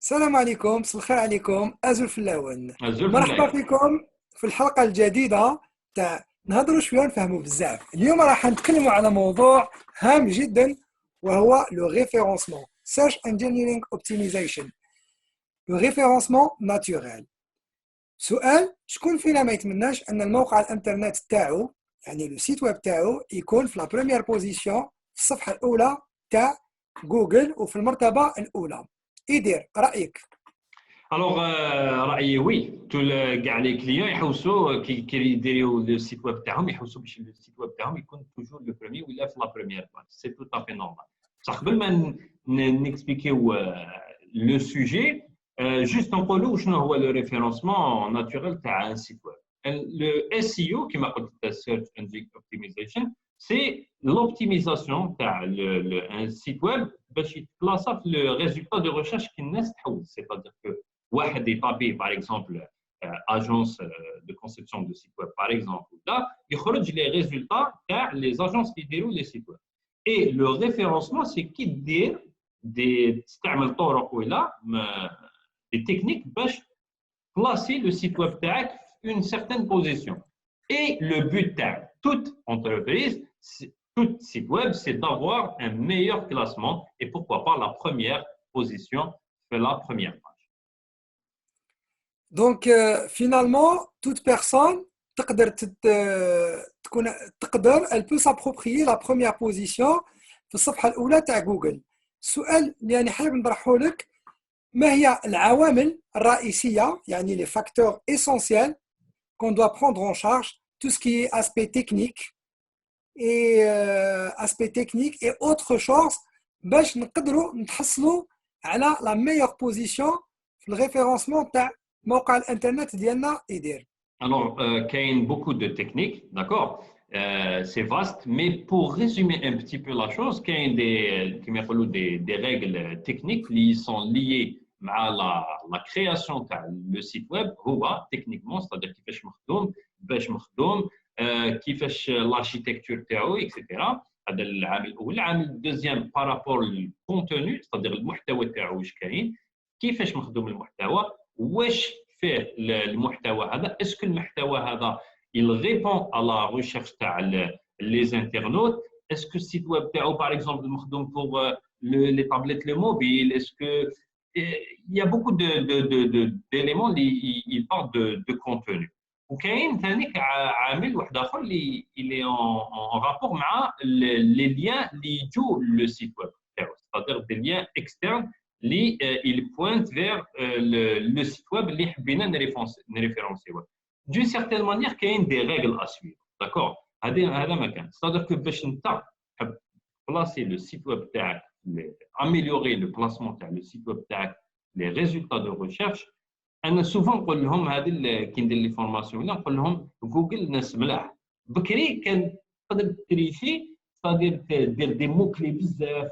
السلام عليكم، مساء الخير عليكم، أزول في اللون. الزول في مرحبا اللعب. فيكم في الحلقة الجديدة تاع نهضروا شوية ونفهموا بزاف. اليوم راح نتكلموا على موضوع هام جدا وهو لو ريفيرونسمون سيرش انجينيرينغ اوبتيمايزيشن، لو ريفيرونسمون ناتوريل. سؤال: شكون فينا ما يتمناش ان الموقع الانترنت تاعو، يعني لو سيت ويب تاعو، يكون في لا بروميير بوزيسيون في الصفحة الأولى تاع جوجل وفي المرتبة الأولى؟ يدير رأيك؟ الوغ رايي وي كاع لي كليون يحوسوا كي يديروا لو سيت ويب تاعهم، يحوسوا باش لو سيت ويب تاعهم يكون توجور لو بريمي ولا في لا بروميير باج. سي تو طافي نورمال. بصح قبل ما نكسبيكيو لو سوجي، جوست نقولوا شنو هو لو ريفيرونسمون ناتوريل تاع ان سيت ويب. لو اس اي او كيما قلت سيرش انجين اوبتيمايزيشن، سي لوبتيميزاسيون تاع ان سيت ويب باش يتبلاصا في لو ريزولتا دو ريشيرش كي الناس تحوس. سيتادير كو واحد يطابي باغ اكزومبل اجونس دو كونسيبسيون دو سيت ويب باغ اكزومبل، ولا يخرج لي ريزولتا تاع لي اجونس كي يديروا لي سيت ويب. اي لو ريفيرونسمون سي كي دير تستعمل طرق ولا دي تكنيك باش placer le site web tag une certaine position. Et le but de toute entreprise, tout site web, c'est d'avoir un meilleur classement et pourquoi pas la première position fait la première page. Donc finalement toute personne تقدر تكون تقدر elle peut s'approprier la première position في الصفحة الأولى تاع جوجل. السؤال اللي أنا حابب نطرحه لك: ما هي العوامل الرئيسية، يعني les facteurs essentiels qu'on doit prendre en charge, tout ce qui est aspect technique et autre chose باش نقدروا نتحصلوا على la meilleure position في الريفيرونسمون تاع موقع الانترنت ديالنا يدير؟ Alors, il y a beaucoup de techniques, d'accord. C'est vaste, mais pour résumer un petit peu la chose, il y a des règles techniques qui sont liées à la création du site web. Techniquement, c'est-à-dire كيفاش مخدوم, كيفاش l'architecture تاعو, etc. هذا العامل الأول. العامل الدوزيام par rapport au contenu, c'est-à-dire المحتوى تاعو واش كاين, كيفاش مخدوم المحتوى, واش فيه المحتوى هذا, اسكو المحتوى هذا il répond à la recherche تاع les internautes, est-ce que le site web تاعو par exemple مخدوم pour les tablettes les mobiles, est-ce que il y a beaucoup d'éléments qui parlent de contenu. وكاين ثاني عامل واحد اخر اللي en rapport مع les liens اللي يجوا le site web تاعو, c'est-à-dire des liens externes اللي il pointe vers le site web اللي حبينا نريفيرونسيو. d'une certaine manière كاين des règles à suivre, d'accord. هذا ما كان, c'est-à-dire que باش انت تحب placer le site web تاعك, améliorer le placement تاع le site web تاعك, les résultats de recherche. انا سوفون نقول لهم هذه كي ندير لي فورماسيون نقول لهم جوجل ناس ملاح. بكري كان تقدر تريشي, c'est-à-dire دير دي مو كلي بزاف,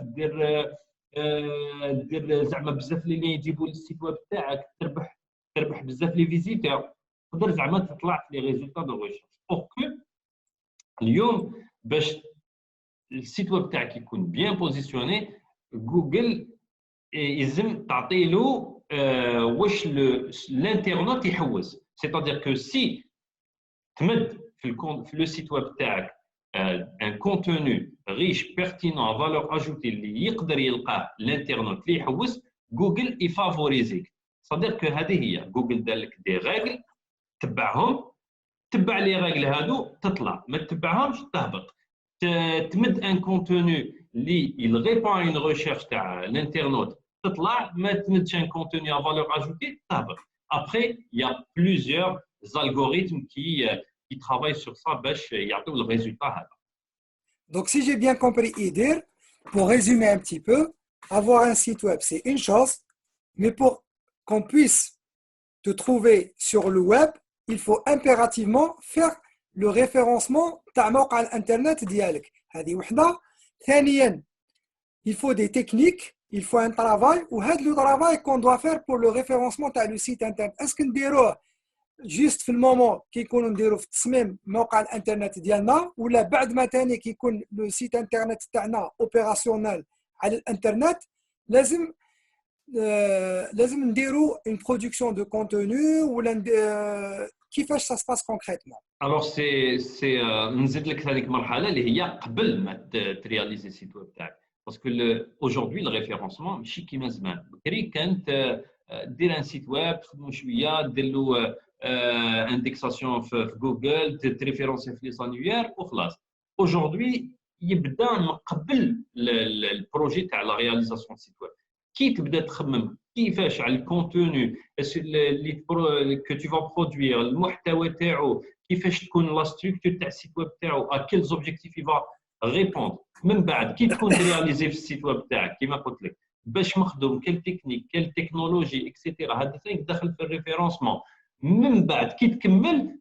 دير زعما بزاف اللي يجيبوا للسيت ويب تاعك, تربح بزاف لي فيزيتور, تقدر زعما تطلع في لي ريزولتا دو ريشيرش. اوكي اليوم باش السيت ويب تاعك يكون بيان بوزيسيوني, جوجل يلزم تعطي له واش الانترنت يحوز. c'est-à-dire que si تمد في لو سيت ويب تاعك ان كونتوني ريش بيرتينون فالور اجوتي اللي يقدر يلقاه الانترنت اللي يحوز, جوجل يفافوريزيك. c'est-à-dire que هذه هي جوجل دار لك دي ريغل, تبعهم, تبع لي ريغل هادو تطلع, ما تتبعهمش تهبط. تمد ان كونتوني اللي il répond à une recherche تاع الانترنت تطلع, ما تمدش un contenu à valeur ajoutée تهبط. Après, il y a plusieurs algorithmes qui travaillent sur ça باش يعطيو le résultat هذا. Donc si j'ai bien compris Idir, pour résumer un petit peu, avoir un site web c'est une chose, mais pour qu'on puisse te trouver sur le web, il faut impérativement faire le référencement تاع موقع الانترنت ديالك. هذه وحده. ثانيا, il faut des techniques, il faut un travail, وهذا le travail qu'on doit faire pour le référencement تاع le site internet. est-ce que نديروه جيست في المومون كي يكونوا نديروا في تصميم موقع الانترنت ديالنا, ولا بعد ما ثاني كي يكون لو سيت انترنت تاعنا اوبيراسيونيل على الانترنت؟ لازم لازم نديروا une production de contenu ولا كيفاش ça se passe concrètement. Alors, نزيد لك هذيك المرحله اللي هي قبل ما ترياليزي السيت ويب تاعك باسكو aujourd'hui le référencement ماشي كيما زمان بكري كانت دير ان سيت ويب تخدموا شويه دير له اندكساسيون في جوجل تريفيرونسي في لي سانيير وخلاص. aujourd'hui يبدا من قبل البروجي تاع لا رياليزاسيون سيت ويب كي تبدا تخمم كيفاش على الكونتوني اللي كو تو فا برودوير المحتوى تاعو كيفاش تكون لا ستركتور تاع السيت ويب تاعو ا كيل زوبجيكتيف يفا ريبوند. من بعد كي تكون رياليزي في السيت ويب تاعك كيما قلت لك باش مخدوم كل تكنيك كل تكنولوجي اكسيتيرا هذا داخل في الريفيرونسمون. من بعد كي تكمل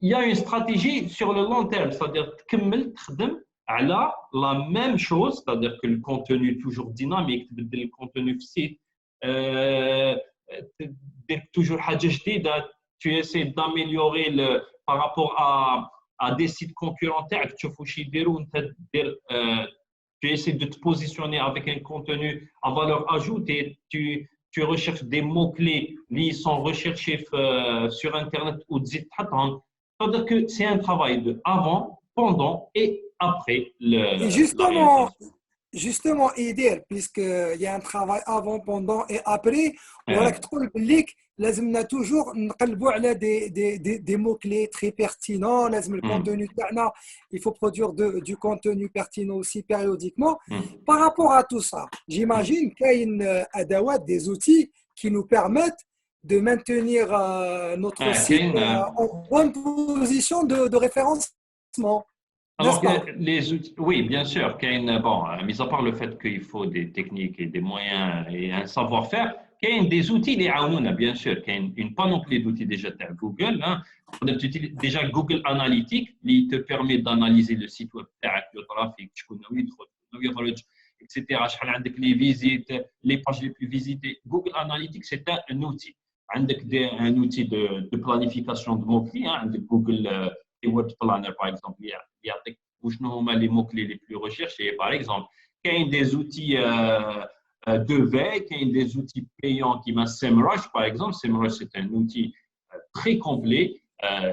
يا اون استراتيجي سور لو لون تيرم c'est-à-dire تكمل تخدم على لا ميم شوز c'est-à-dire que le contenu toujours dynamique تبدل الكونتوني في السيت دير toujours حاجه جديده tu essaies d'améliorer par rapport à des sites concurrents تاعك تشوف واش يديروا انت دير tu essaies de te positionner avec un contenu à valeur ajoutée tu recherches des mots clés qui sont recherchés sur internet ou تزيد تحطهم. c'est-à-dire que c'est un travail de avant pendant et après et justement يدير puisqu'il y a un travail avant pendant et après وراك تقول بليك لازمنا toujours نقلبوا على des mots clés très pertinents. لازم الكونتوني تاعنا il faut produire du contenu pertinent aussi périodiquement. Par rapport à tout ça j'imagine كاين ادوات des outils qui nous permettent de maintenir notre site en bonne position de référencement. Alors que les outils, oui, bien sûr, bon, mis à part le fait qu'il faut des techniques et des moyens et un savoir-faire, il y a des outils, bien sûr, il y a une panoplie d'outils déjà de Google. Hein. Tu utilises déjà Google Analytics, qui te permet d'analyser le site web, le trafic, etc. Les visites, les pages les plus visitées. Google Analytics, c'est un outil. Un outil de planification de mots-clés, hein, de Google Web Planner, par exemple. Il y a les mots-clés les plus recherchés, par exemple. Il y a des outils de veille, il y a des outils payants qui m'a SEMrush, par exemple. SEMrush, c'est un outil très complet.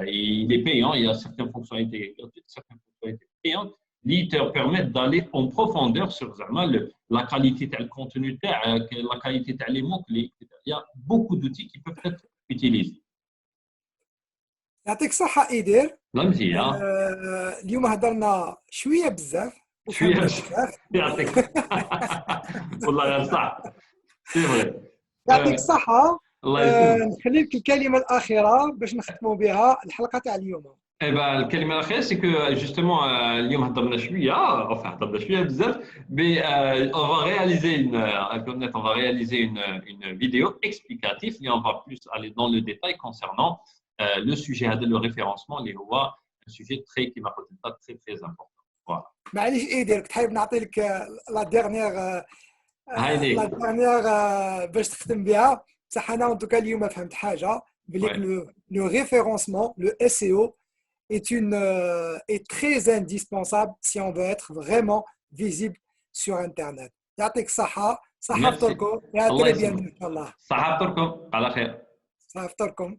Il est payant, il y a certaines fonctionnalités gratuites, certaines fonctionnalités payantes qui te permettent d'aller en profondeur sur la qualité du contenu, la qualité des mots-clés. Il y a beaucoup d'outils qui peuvent être utilisés. يعطيك الصحة إيدير. لا مزيان. اليوم هضرنا شوية بزاف. شوية يعطيك. والله غير صح. يعطيك الصحة. الله يسلمك. نخلي لك الكلمة الأخيرة باش نختموا بها الحلقة تاع اليوم. Eh ben, الكلمة الأخيرة c'est que justement اليوم هضرنا شوية بزاف mais on va réaliser une vidéo explicative et on va plus aller dans le détail concernant le sujet de le référencement اللي هو un sujet qui m'a été très très important. Voilà. معليش إيدير كنت حابب نعطي لك لا ديرنيير باش تختم بها بصح أنا en tout cas اليوم فهمت حاجة بلي le référencement le SEO est très indispensable si on veut être vraiment visible sur Internet. يعطيك الصحة. صحة فطوركم. يا تري بيان إن شاء الله. صحة فطوركم على خير. صحة فطوركم.